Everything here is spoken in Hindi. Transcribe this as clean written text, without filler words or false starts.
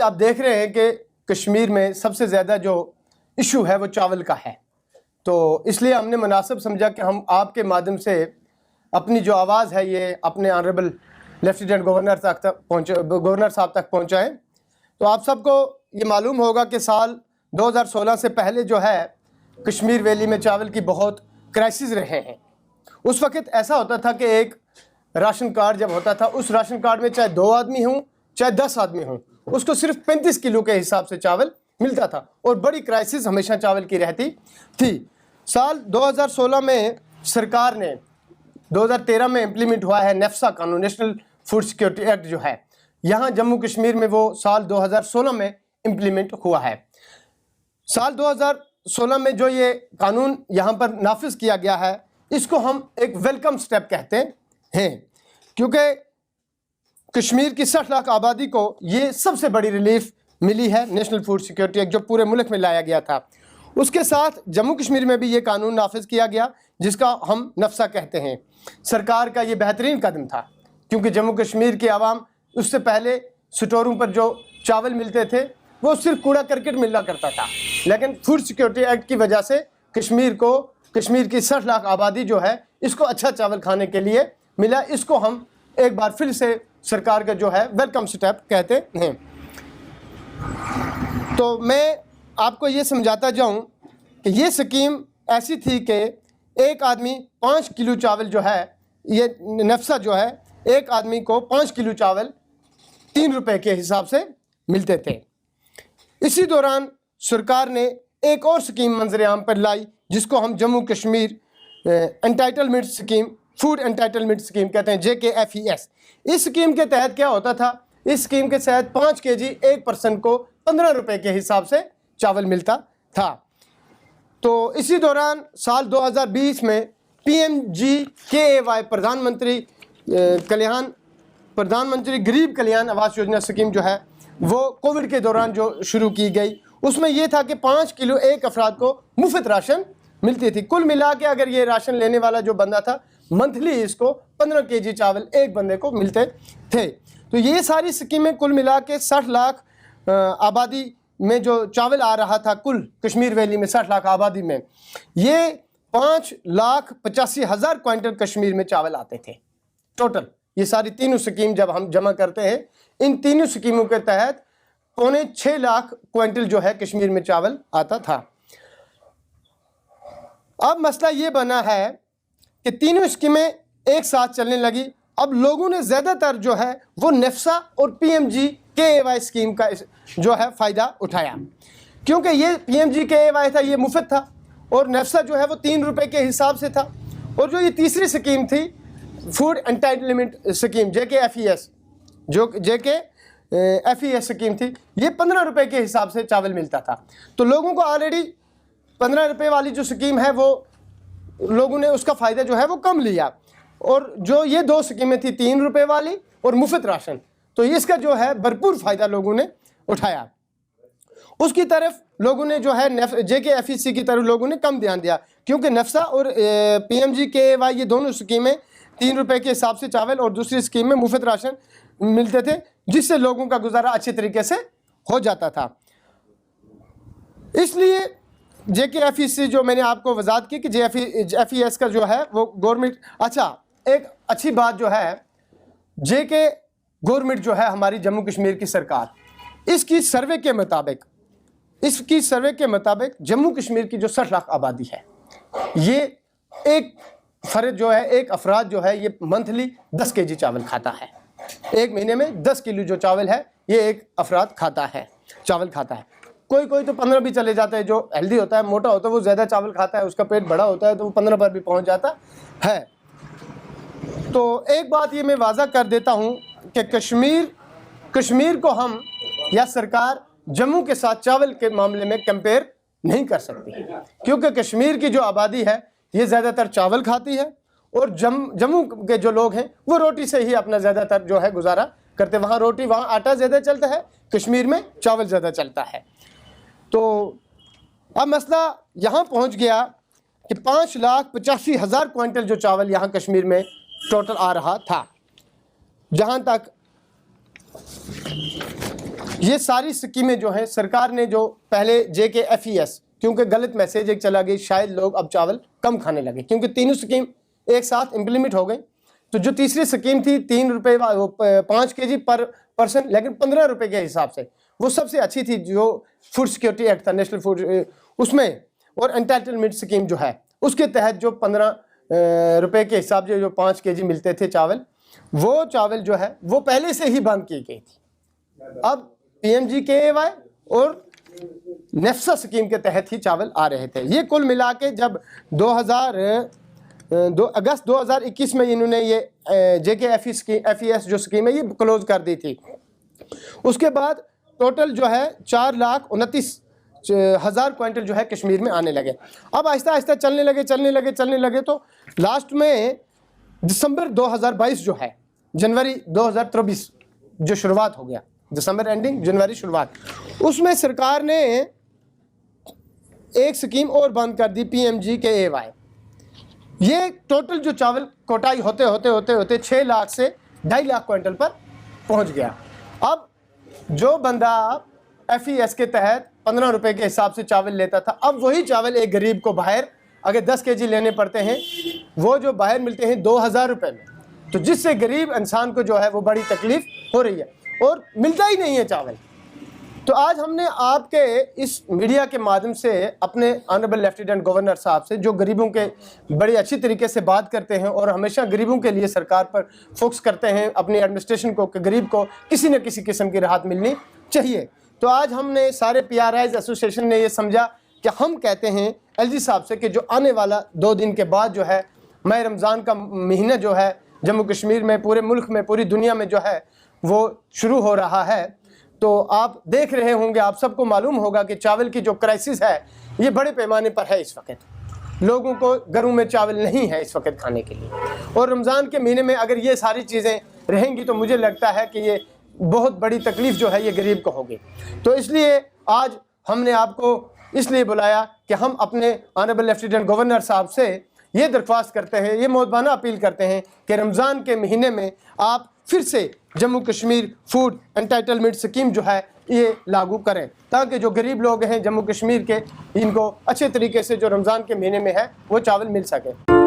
आप देख रहे हैं कि कश्मीर में सबसे ज़्यादा जो इशू है वो चावल का है, तो इसलिए हमने मुनासिब समझा कि हम आपके माध्यम से अपनी जो आवाज़ है ये अपने ऑनरेबल लेफ्टिनेंट गवर्नर साहब तक पहुंचाएं। तो आप सबको ये मालूम होगा कि साल 2016 से पहले जो है कश्मीर वैली में चावल की बहुत क्राइसिस रहे हैं। उस वक्त ऐसा होता था कि एक राशन कार्ड जब होता था, उस राशन कार्ड में चाहे 2 आदमी हों चाहे 10 आदमी हों, उसको सिर्फ 35 किलो के हिसाब से चावल मिलता था और बड़ी क्राइसिस हमेशा चावल की रहती थी। साल 2016 में सरकार ने 2013 में इम्प्लीमेंट हुआ है नेफ्सा कानून, नेशनल फूड सिक्योरिटी एक्ट जो है, यहाँ जम्मू कश्मीर में वो साल 2016 में इम्प्लीमेंट हुआ है। साल 2016 में जो ये कानून यहाँ पर नाफिज किया गया है, इसको हम एक वेलकम स्टेप कहते हैं, क्योंकि कश्मीर की 60 लाख आबादी को ये सबसे बड़ी रिलीफ मिली है नेशनल फूड सिक्योरिटी एक्ट जो पूरे मुल्क में लाया गया था। उसके साथ जम्मू कश्मीर में भी ये कानून नाफिज किया गया जिसका हम नफ्सा कहते हैं। सरकार का ये बेहतरीन कदम था, क्योंकि जम्मू कश्मीर की आवाम उससे पहले स्टोरों पर जो चावल मिलते थे वो सिर्फ कूड़ा करकट मिला करता था, लेकिन फूड सिक्योरिटी एक्ट की वजह से कश्मीर की 60 लाख आबादी जो है इसको अच्छा चावल खाने के लिए मिला। इसको हम एक बार फिर से सरकार का जो है वेलकम स्टेप कहते हैं। तो मैं आपको ये समझाता जाऊं कि ये स्कीम ऐसी थी कि एक आदमी 5 किलो चावल जो है, ये नफ्सा जो है, एक आदमी को 5 किलो चावल 3 रुपए के हिसाब से मिलते थे। इसी दौरान सरकार ने एक और स्कीम मंजर आम पर लाई जिसको हम Jammu Kashmir entitlement scheme, food entitlement scheme कहते हैं, JKFES। इस स्कीम के तहत क्या होता था, इस स्कीम के तहत 5 kg एक पर्सन को 15 रुपए के हिसाब से चावल मिलता था। तो इसी दौरान साल 2020 में PMGKAY प्रधानमंत्री गरीब कल्याण आवास योजना स्कीम जो है वो कोविड के दौरान जो शुरू की गई, उसमें यह था कि 5 किलो एक अफराद को मुफ्त राशन मिलती थी। कुल मिला के अगर ये राशन लेने वाला जो बंदा था, मंथली इसको 15 kg चावल एक बंदे को मिलते थे। तो ये सारी स्कीमें कुल मिला के 60 लाख आबादी में जो चावल आ रहा था, कुल कश्मीर वैली में 60 लाख आबादी में ये 5,85,000 क्विंटल कश्मीर में चावल आते थे टोटल। ये सारी तीनों स्कीम जब हम जमा करते हैं, इन तीनों स्कीमों के तहत 6.25 लाख क्विंटल जो है कश्मीर में चावल आता था। अब मसला ये बना है कि तीनों स्कीमें एक साथ चलने लगी। अब लोगों ने ज़्यादातर जो है वो नेफ्सा और PMGKAY स्कीम का जो है फ़ायदा उठाया, क्योंकि ये PMGKAY था, ये मुफ्त था, और नेफ्सा जो है वो 3 रुपए के हिसाब से था। और जो ये तीसरी स्कीम थी फूड एंटाइटलमेंट स्कीम, JKFES, जो JKFES स्कीम थी, ये 15 रुपए के हिसाब से चावल मिलता था। तो लोगों को ऑलरेडी 15 रुपए वाली जो स्कीम है वो लोगों ने उसका फ़ायदा जो है वो कम लिया, और जो ये 2 स्कीमें थी 3 रुपए वाली और मुफ्त राशन, तो इसका जो है भरपूर फ़ायदा लोगों ने उठाया। उसकी तरफ लोगों ने जो है JKFEC की तरफ लोगों ने कम ध्यान दिया, क्योंकि नफ्सा और PMGKAY ये दोनों स्कीमें 3 रुपए के हिसाब से चावल और दूसरी स्कीम में मुफ्त राशन मिलते थे, जिससे लोगों का गुजारा अच्छे तरीके से हो जाता था। इसलिए JKFEC जो मैंने आपको वजाहत की कि JFES का जो है वो गवर्नमेंट, अच्छा एक अच्छी बात जो है, JK गवर्नमेंट जो है हमारी जम्मू कश्मीर की सरकार, इसकी सर्वे के मुताबिक जम्मू कश्मीर की जो 60 लाख आबादी है, ये एक फ़र्द जो है, एक अफराद जो है, ये मंथली 10 kg चावल खाता है। एक महीने में 10 किलो जो चावल है ये एक अफराद चावल खाता है। कोई तो 15 भी चले जाता है, जो हेल्दी होता है, मोटा होता है, वो ज़्यादा चावल खाता है, उसका पेट बड़ा होता है तो वो 15 पर भी पहुंच जाता है। तो एक बात ये मैं वाज़ा कर देता हूं कि कश्मीर को हम या सरकार जम्मू के साथ चावल के मामले में कंपेयर नहीं कर सकती, क्योंकि कश्मीर की जो आबादी है ये ज़्यादातर चावल खाती है, और जम्मू के जो लोग हैं वो रोटी से ही अपना ज़्यादातर जो है गुजारा करते। वहाँ रोटी, वहाँ आटा ज़्यादा चलता है, कश्मीर में चावल ज़्यादा चलता है। तो अब मसला यहाँ पहुँच गया कि 5,85,000 क्विंटल जो चावल यहाँ कश्मीर में टोटल आ रहा था। जहाँ तक ये सारी स्कीमें जो हैं सरकार ने जो पहले JKFES, क्योंकि गलत मैसेज एक चला गई, शायद लोग अब चावल कम खाने लगे क्योंकि तीनों स्कीम एक साथ इम्प्लीमेंट हो गई। तो जो तीसरी स्कीम थी 3 रुपये 5 kg पर पर्सन, लेकिन 15 रुपये के हिसाब से, वो सबसे अच्छी थी जो फूड सिक्योरिटी एक्ट था नेशनल फूड उसमें, और एंटाइटलमेंट स्कीम जो है उसके तहत जो 15 रुपये के हिसाब से जो 5 kg मिलते थे चावल, वो चावल जो है वो पहले से ही बंद की गई थी। अब PMGKY और नेफ्सा स्कीम के तहत ही चावल आ रहे थे। ये कुल मिला के जब 2 अगस्त 2021 में इन्होंने ये JKFES जो स्कीम है ये क्लोज कर दी थी। उसके बाद टोटल जो है 4,29,000 क्विंटल जो है कश्मीर में आने लगे। अब आहिस्ता आहिस्ता चलने लगे तो लास्ट में दिसंबर 2022 जो है, जनवरी 2023 जो शुरुआत हो गया, दिसंबर एंडिंग जनवरी शुरुआत, उसमें सरकार ने एक स्कीम और बंद कर दी PMGKY। ये टोटल जो चावल कोटाई होते 6 लाख से 2.5 लाख क्विंटल पर पहुंच गया। अब जो बंदा FES के तहत 15 रुपए के हिसाब से चावल लेता था, अब वही चावल एक गरीब को बाहर अगर 10 kg लेने पड़ते हैं, वो जो बाहर मिलते हैं 2000 रुपये में, तो जिससे गरीब इंसान को जो है वो बड़ी तकलीफ हो रही है और मिलता ही नहीं है चावल। तो आज हमने आपके इस मीडिया के माध्यम से अपने ऑनरेबल लेफ्टिनेंट गवर्नर साहब से, जो गरीबों के बड़ी अच्छी तरीके से बात करते हैं और हमेशा गरीबों के लिए सरकार पर फोकस करते हैं अपनी एडमिनिस्ट्रेशन को, कि गरीब को किसी न किसी किस्म की राहत मिलनी चाहिए। तो आज हमने सारे PRIs एसोसिएशन ने ये समझा कि हम कहते हैं LG साहब से कि जो आने वाला 2 दिन के बाद जो है माह रमज़ान का महीना जो है जम्मू कश्मीर में, पूरे मुल्क में, पूरी दुनिया में जो है वो शुरू हो रहा है। तो आप देख रहे होंगे, आप सबको मालूम होगा कि चावल की जो क्राइसिस है ये बड़े पैमाने पर है। इस वक्त लोगों को घरों में चावल नहीं है इस वक्त खाने के लिए, और रमज़ान के महीने में अगर ये सारी चीज़ें रहेंगी तो मुझे लगता है कि ये बहुत बड़ी तकलीफ़ जो है ये गरीब को होगी। तो इसलिए आज हमने आपको इसलिए बुलाया कि हम अपने ऑनरेबल लेफ्टिनेंट गवर्नर साहब से ये दरख्वास्त करते हैं, ये मोहब्बाना अपील करते हैं कि रमज़ान के महीने में आप फिर से Jammu Kashmir food entitlement scheme जो है ये लागू करें, ताकि जो गरीब लोग हैं जम्मू कश्मीर के, इनको अच्छे तरीके से जो रमज़ान के महीने में है वो चावल मिल सके।